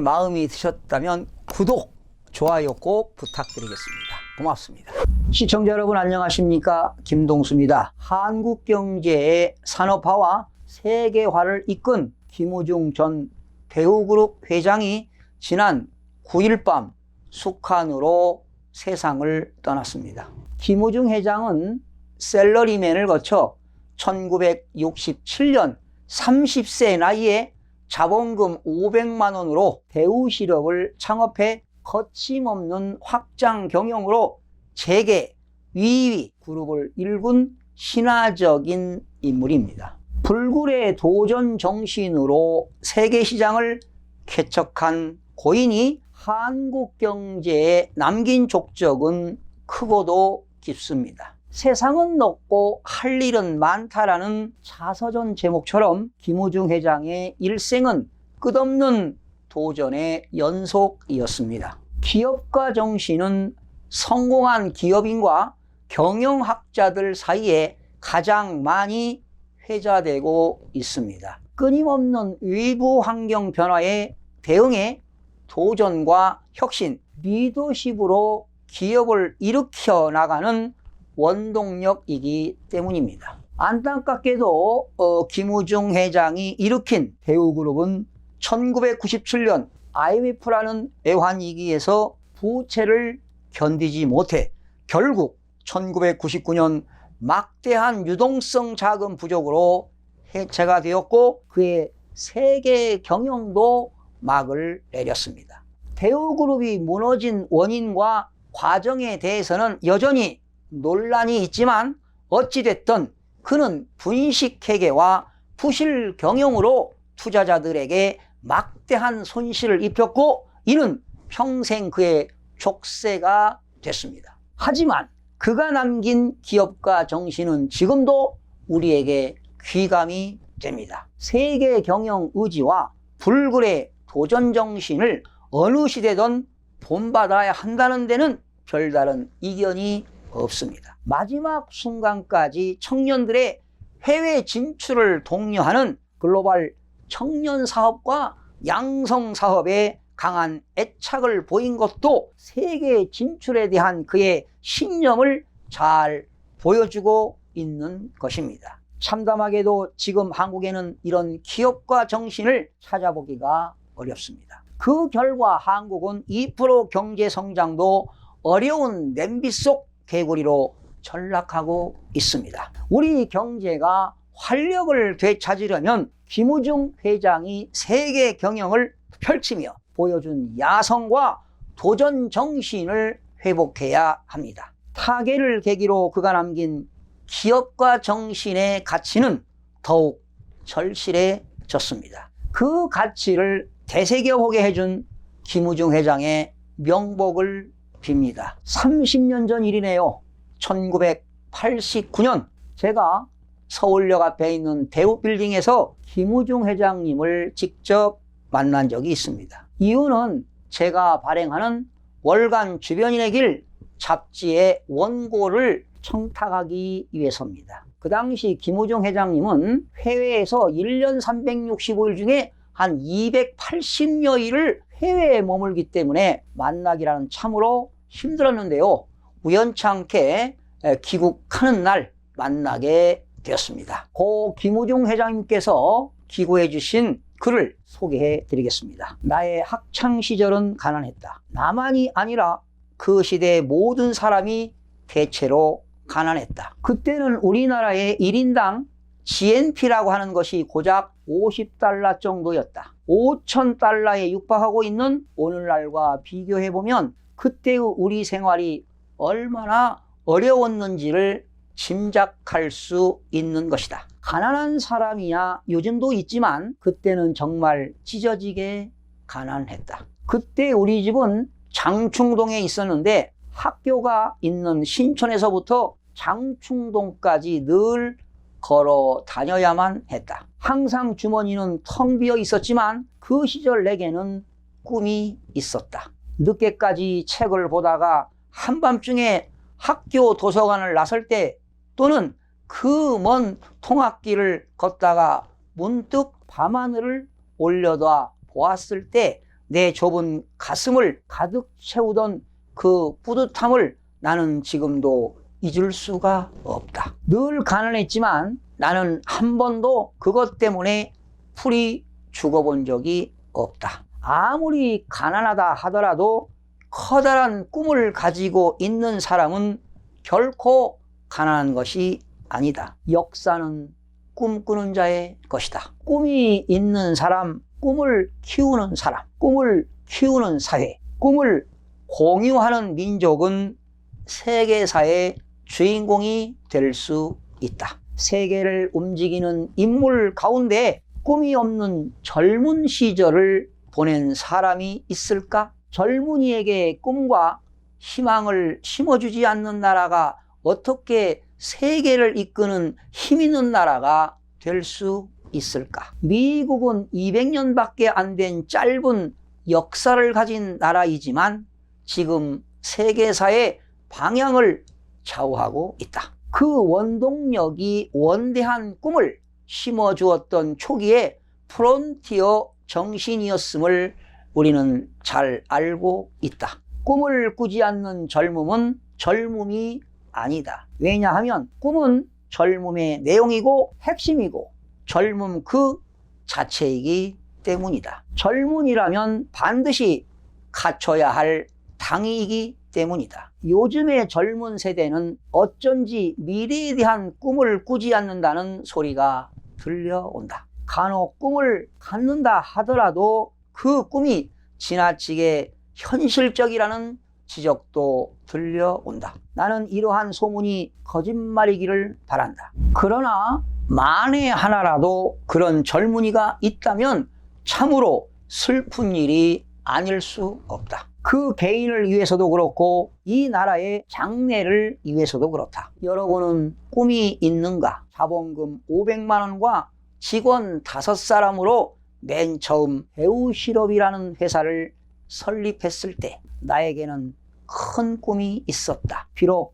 마음이 드셨다면 구독, 좋아요 꼭 부탁드리겠습니다. 고맙습니다. 시청자 여러분 안녕하십니까? 김동수입니다. 한국 경제의 산업화와 세계화를 이끈 김우중 전 대우그룹 회장이 지난 9일 밤 숙한으로 세상을 떠났습니다. 김우중 회장은 셀러리맨을 거쳐 1967년 30세 나이에 자본금 500만 원으로 대우시럽을 창업해 거침없는 확장 경영으로 재계 위위 그룹을 일군 신화적인 인물입니다. 불굴의 도전 정신으로 세계시장을 개척한 고인이 한국 경제에 남긴 족적은 크고도 깊습니다. 세상은 넓고 할 일은 많다라는 자서전 제목처럼 김우중 회장의 일생은 끝없는 도전의 연속이었습니다. 기업가 정신은 성공한 기업인과 경영학자들 사이에 가장 많이 회자되고 있습니다. 끊임없는 외부 환경 변화에 대응해 도전과 혁신, 리더십으로 기업을 일으켜 나가는 원동력이기 때문입니다. 안타깝게도 김우중 회장이 일으킨 대우그룹은 1997년 IMF라는 외환위기에서 부채를 견디지 못해 결국 1999년 막대한 유동성 자금 부족으로 해체가 되었고 그의 세계 경영도 막을 내렸습니다. 대우그룹이 무너진 원인과 과정에 대해서는 여전히 논란이 있지만 어찌됐든 그는 분식회계와 부실 경영으로 투자자들에게 막대한 손실을 입혔고 이는 평생 그의 족쇄가 됐습니다. 하지만 그가 남긴 기업가 정신은 지금도 우리에게 귀감이 됩니다. 세계 경영 의지와 불굴의 도전 정신을 어느 시대든 본받아야 한다는 데는 별다른 이견이 없습니다. 마지막 순간까지 청년들의 해외 진출을 독려하는 글로벌 청년 사업과 양성 사업에 강한 애착을 보인 것도 세계 진출에 대한 그의 신념을 잘 보여주고 있는 것입니다. 참담하게도 지금 한국에는 이런 기업가 정신을 찾아보기가 어렵습니다. 그 결과 한국은 2% 경제 성장도 어려운 냄비 속 개구리로 전락하고 있습니다. 우리 경제가 활력을 되찾으려면 김우중 회장이 세계 경영을 펼치며 보여준 야성과 도전 정신을 회복해야 합니다. 타계를 계기로 그가 남긴 기업가 정신의 가치는 더욱 절실해졌습니다. 그 가치를 되새겨보게 해준 김우중 회장의 명복을 빕니다. 30년 전 일이네요. 1989년 제가 서울역 앞에 있는 대우빌딩에서 김우중 회장님을 직접 만난 적이 있습니다. 이유는 제가 발행하는 월간 주변인의 길 잡지의 원고를 청탁하기 위해서입니다. 그 당시 김우중 회장님은 해외에서 1년 365일 중에 한 280여일을 해외에 머물기 때문에 만나기라는 참으로 힘들었는데요. 우연찮게 귀국하는 날 만나게 되었습니다. 고 김우중 회장님께서 기고해 주신 글을 소개해 드리겠습니다. 나의 학창시절은 가난했다. 나만이 아니라 그 시대의 모든 사람이 대체로 가난했다. 그때는 우리나라의 1인당 GNP라고 하는 것이 고작 50달러 정도였다. 5,000달러에 육박하고 있는 오늘날과 비교해보면 그때의 우리 생활이 얼마나 어려웠는지를 짐작할 수 있는 것이다. 가난한 사람이야 요즘도 있지만 그때는 정말 찢어지게 가난했다. 그때 우리 집은 장충동에 있었는데 학교가 있는 신촌에서부터 장충동까지 늘 걸어 다녀야만 했다. 항상 주머니는 텅 비어 있었지만 그 시절 내게는 꿈이 있었다. 늦게까지 책을 보다가 한밤중에 학교 도서관을 나설 때 또는 그 먼 통학길을 걷다가 문득 밤하늘을 올려다 보았을 때 내 좁은 가슴을 가득 채우던 그 뿌듯함을 나는 지금도 잊을 수가 없다. 늘 가난했지만 나는 한 번도 그것 때문에 풀이 죽어본 적이 없다. 아무리 가난하다 하더라도 커다란 꿈을 가지고 있는 사람은 결코 가난한 것이 아니다. 역사는 꿈꾸는 자의 것이다. 꿈이 있는 사람, 꿈을 키우는 사람, 꿈을 키우는 사회, 꿈을 공유하는 민족은 세계사의 주인공이 될 수 있다. 세계를 움직이는 인물 가운데 꿈이 없는 젊은 시절을 보낸 사람이 있을까? 젊은이에게 꿈과 희망을 심어주지 않는 나라가 어떻게 세계를 이끄는 힘 있는 나라가 될 수 있을까? 미국은 200년밖에 안 된 짧은 역사를 가진 나라이지만 지금 세계사의 방향을 좌우하고 있다. 그 원동력이 원대한 꿈을 심어주었던 초기에 프론티어 정신이었음을 우리는 잘 알고 있다. 꿈을 꾸지 않는 젊음은 젊음이 아니다. 왜냐하면 꿈은 젊음의 내용이고 핵심이고 젊음 그 자체이기 때문이다. 젊은이라면 반드시 갖춰야 할 당이기 때문이다. 요즘의 젊은 세대는 어쩐지 미래에 대한 꿈을 꾸지 않는다는 소리가 들려온다. 간혹 꿈을 갖는다 하더라도 그 꿈이 지나치게 현실적이라는 지적도 들려온다. 나는 이러한 소문이 거짓말이기를 바란다. 그러나 만에 하나라도 그런 젊은이가 있다면 참으로 슬픈 일이 아닐 수 없다. 그 개인을 위해서도 그렇고 이 나라의 장래를 위해서도 그렇다. 여러분은 꿈이 있는가? 자본금 500만 원과 직원 5사람으로 맨 처음 배우실업이라는 회사를 설립했을 때 나에게는 큰 꿈이 있었다. 비록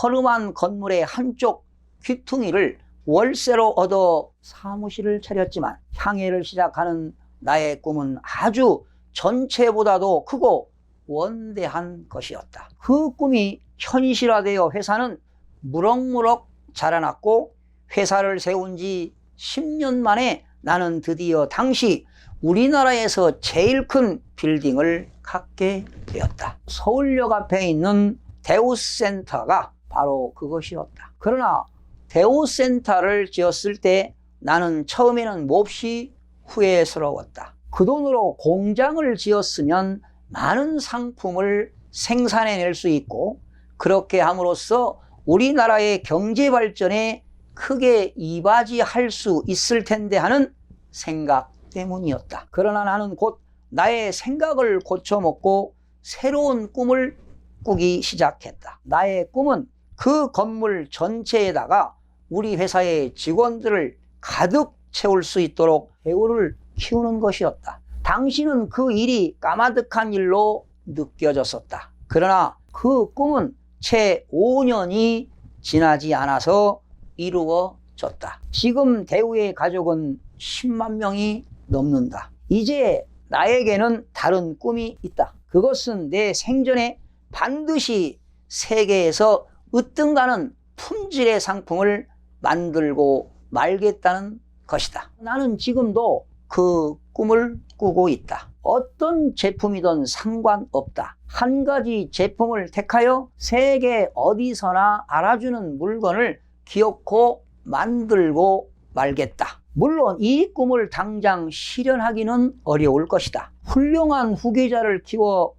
허름한 건물의 한쪽 귀퉁이를 월세로 얻어 사무실을 차렸지만 향해를 시작하는 나의 꿈은 아주 전체보다도 크고 원대한 것이었다. 그 꿈이 현실화되어 회사는 무럭무럭 자라났고 회사를 세운 지 10년 만에 나는 드디어 당시 우리나라에서 제일 큰 빌딩을 갖게 되었다. 서울역 앞에 있는 대우센터가 바로 그것이었다. 그러나 대우센터를 지었을 때 나는 처음에는 몹시 후회스러웠다. 그 돈으로 공장을 지었으면 많은 상품을 생산해낼 수 있고 그렇게 함으로써 우리나라의 경제 발전에 크게 이바지할 수 있을 텐데 하는 생각 때문이었다. 그러나 나는 곧 나의 생각을 고쳐먹고 새로운 꿈을 꾸기 시작했다. 나의 꿈은 그 건물 전체에다가 우리 회사의 직원들을 가득 채울 수 있도록 배우를 키우는 것이었다. 당시는 그 일이 까마득한 일로 느껴졌었다. 그러나 그 꿈은 채 5년이 지나지 않아서 이루어졌다. 지금 대우의 가족은 10만 명이 넘는다. 이제 나에게는 다른 꿈이 있다. 그것은 내 생전에 반드시 세계에서 으뜸가는 품질의 상품을 만들고 말겠다는 것이다. 나는 지금도 그 꿈을 꾸고 있다. 어떤 제품이든 상관없다. 한 가지 제품을 택하여 세계 어디서나 알아주는 물건을 기어코 만들고 말겠다. 물론 이 꿈을 당장 실현하기는 어려울 것이다. 훌륭한 후계자를 키워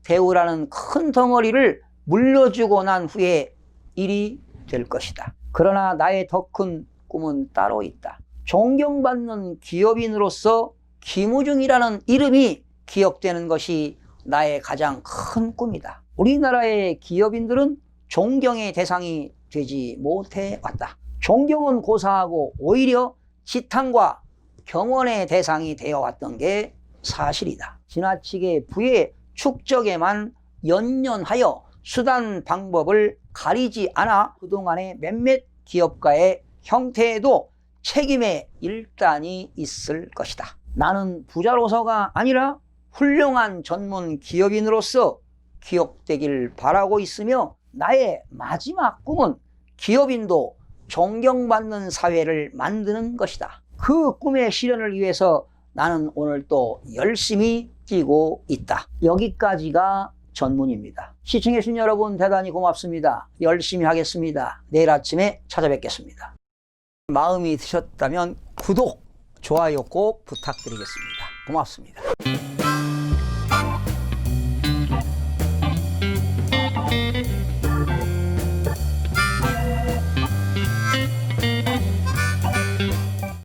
대우라는 큰 덩어리를 물려주고 난 후에 일이 될 것이다. 그러나 나의 더 큰 꿈은 따로 있다. 존경받는 기업인으로서 김우중이라는 이름이 기억되는 것이 나의 가장 큰 꿈이다. 우리나라의 기업인들은 존경의 대상이 되지 못해 왔다. 존경은 고사하고 오히려 지탄과 경원의 대상이 되어 왔던 게 사실이다. 지나치게 부의 축적에만 연연하여 수단 방법을 가리지 않아 그동안의 몇몇 기업가의 형태에도 책임의 일단이 있을 것이다. 나는 부자로서가 아니라 훌륭한 전문 기업인으로서 기억되길 바라고 있으며 나의 마지막 꿈은 기업인도 존경받는 사회를 만드는 것이다. 그 꿈의 실현을 위해서 나는 오늘 또 열심히 뛰고 있다. 여기까지가 전문입니다. 시청해주신 여러분 대단히 고맙습니다. 열심히 하겠습니다. 내일 아침에 찾아뵙겠습니다. 마음이 드셨다면 구독, 좋아요 꼭 부탁드리겠습니다. 고맙습니다.